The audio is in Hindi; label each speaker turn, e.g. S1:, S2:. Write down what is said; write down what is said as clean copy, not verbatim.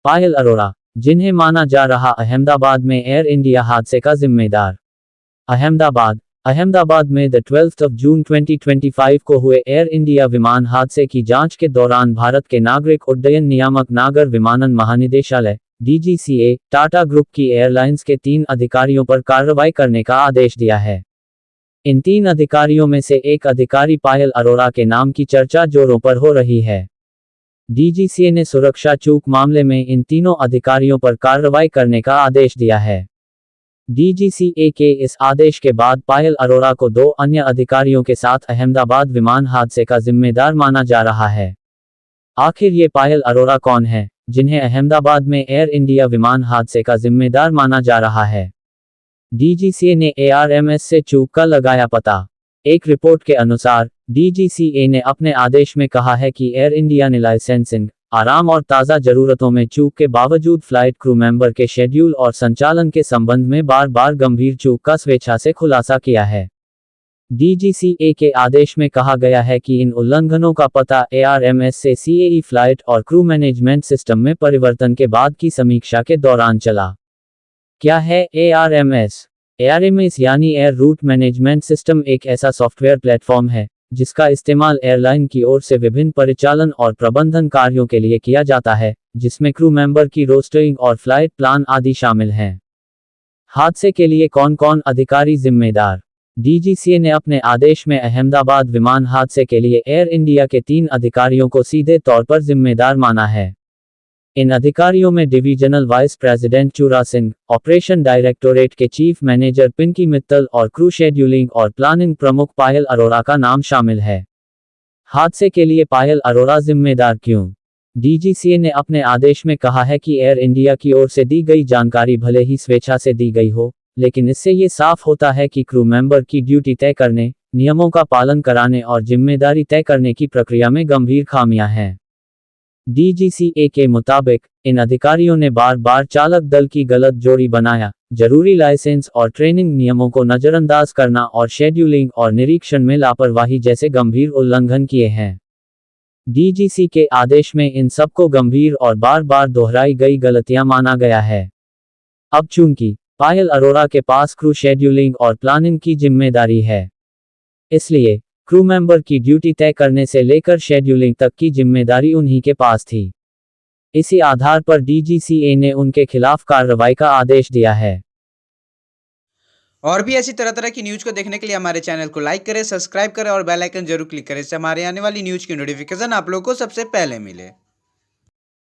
S1: पायल अरोड़ा, जिन्हें माना जा रहा अहमदाबाद में एयर इंडिया हादसे का जिम्मेदार। अहमदाबाद अहमदाबाद में 12 जून 2025 को हुए एयर इंडिया विमान हादसे की जांच के दौरान भारत के नागरिक उड्डयन नियामक नागर विमानन महानिदेशालय DGCA टाटा ग्रुप की एयरलाइंस के 3 अधिकारियों पर कार्रवाई करने का आदेश दिया है। इन 3 अधिकारियों में से एक अधिकारी पायल अरोड़ा के नाम की चर्चा जोरों पर हो रही है। DGCA ने सुरक्षा चूक मामले में इन तीनों अधिकारियों पर कार्रवाई करने का आदेश दिया है। DGCA के इस आदेश के बाद पायल अरोड़ा को 2 अन्य अधिकारियों के साथ अहमदाबाद विमान हादसे का जिम्मेदार माना जा रहा है। आखिर ये पायल अरोड़ा कौन है, जिन्हें अहमदाबाद में एयर इंडिया विमान हादसे का जिम्मेदार माना जा रहा है? DGCA ने ARMS से चूक का लगाया पता। एक रिपोर्ट के अनुसार DGCA ने अपने आदेश में कहा है कि एयर इंडिया ने लाइसेंसिंग, आराम और ताज़ा ज़रूरतों में चूक के बावजूद फ्लाइट क्रू मेंबर के शेड्यूल और संचालन के संबंध में बार बार गंभीर चूक का स्वेच्छा से खुलासा किया है। DGCA के आदेश में कहा गया है कि इन उल्लंघनों का पता ARMS से CAE फ्लाइट और क्रू मैनेजमेंट सिस्टम में परिवर्तन के बाद की समीक्षा के दौरान चला। क्या है ARMS? ARMS यानी एयर रूट मैनेजमेंट सिस्टम एक ऐसा सॉफ्टवेयर प्लेटफॉर्म है जिसका इस्तेमाल एयरलाइन की ओर से विभिन्न परिचालन और प्रबंधन कार्यों के लिए किया जाता है, जिसमें क्रू मेंबर की रोस्टरिंग और फ्लाइट प्लान आदि शामिल हैं। हादसे के लिए कौन कौन अधिकारी जिम्मेदार? DGCA ने अपने आदेश में अहमदाबाद विमान हादसे के लिए एयर इंडिया के 3 अधिकारियों को सीधे तौर पर जिम्मेदार माना है। इन अधिकारियों में डिवीजनल वाइस प्रेसिडेंट चूरा सिंह, ऑपरेशन डायरेक्टोरेट के चीफ मैनेजर पिंकी मित्तल और क्रू शेड्यूलिंग और प्लानिंग प्रमुख पायल अरोड़ा का नाम शामिल है। हादसे के लिए पायल अरोड़ा जिम्मेदार क्यों? DGCA ने अपने आदेश में कहा है कि एयर इंडिया की ओर से दी गई जानकारी भले ही स्वेच्छा से दी गई हो, लेकिन इससे ये साफ होता है कि क्रू मेंबर की ड्यूटी तय करने, नियमों का पालन कराने और जिम्मेदारी तय करने की प्रक्रिया में गंभीर खामियां हैं। DGCA के मुताबिक इन अधिकारियों ने बार बार चालक दल की गलत जोड़ी बनाया, जरूरी लाइसेंस और ट्रेनिंग नियमों को नजरअंदाज करना और शेड्यूलिंग और निरीक्षण में लापरवाही जैसे गंभीर उल्लंघन किए हैं। DGCA के आदेश में इन सबको गंभीर और बार बार दोहराई गई गलतियां माना गया है। अब चूंकि पायल अरोड़ा के पास क्रू शेड्यूलिंग और प्लानिंग की जिम्मेदारी है, इसलिए क्रू मेंबर की ड्यूटी तय करने से लेकर शेड्यूलिंग तक की जिम्मेदारी उन्हीं के पास थी। इसी आधार पर DGCA ने उनके खिलाफ कार्रवाई का आदेश दिया है।
S2: और भी ऐसी तरह तरह की न्यूज़ को देखने के लिए हमारे चैनल को लाइक करें, सब्सक्राइब करें और बेल आइकन जरूर क्लिक करें, इससे हमारे आने वाली न्यूज़ की नोटिफिकेशन आप लोगों को सबसे पहले मिले।